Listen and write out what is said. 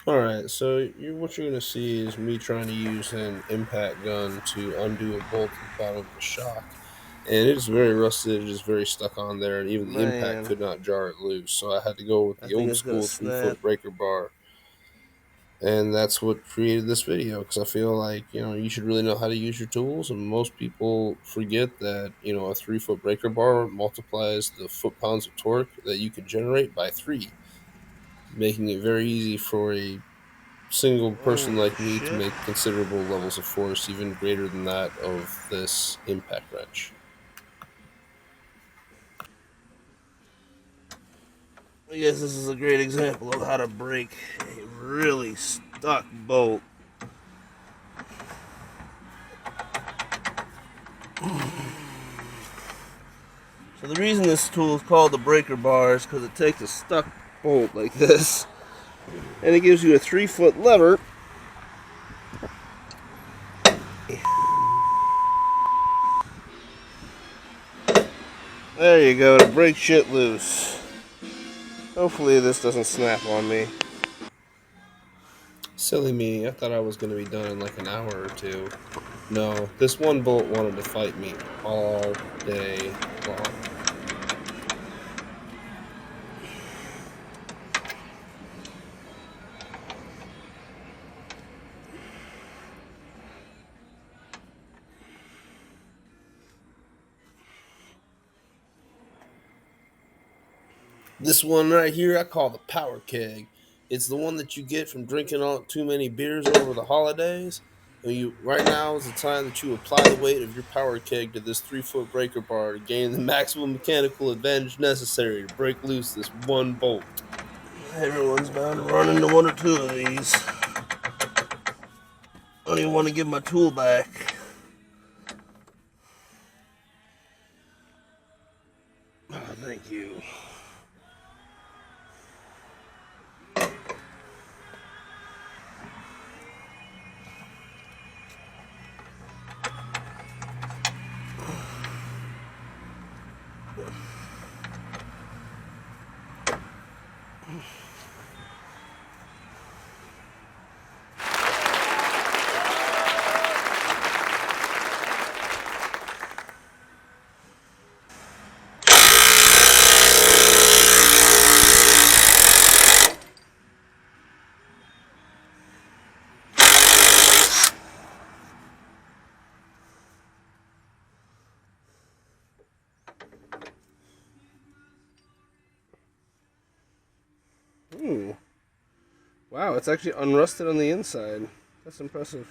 Alright, so what you're going to see is me trying to use an impact gun to undo a bolt at the bottom of a shock. And it is very rusted, it is very stuck on there, and even the impact Man, could not jar it loose. So I had to go with I the think old it's gonna school snap. 3 foot breaker bar. And that's what created this video because I feel like, you should really know how to use your tools. And most people forget that, a 3 foot breaker bar multiplies the foot pounds of torque that you can generate by three, making it very easy for a single person Oh like me to shit. make considerable levels of force, even greater than that of this impact wrench. I guess this is a great example of how to break a really stuck bolt. So the reason this tool is called the breaker bar is because it takes a stuck bolt like this and it gives you a 3 foot lever. There you go, to break shit loose. Hopefully this doesn't snap on me. Silly me, I thought I was going to be done in like an hour or two. No, this one bolt wanted to fight me all day long. This one right here, I call the power keg. It's the one that you get from drinking all too many beers over the holidays. And right now is the time that you apply the weight of your power keg to this 3 foot breaker bar to gain the maximum mechanical advantage necessary to break loose this one bolt. Everyone's bound to run into one or two of these. I don't even want to give my tool back. Oh, thank you. Ooh. Wow, it's actually unrusted on the inside. That's impressive.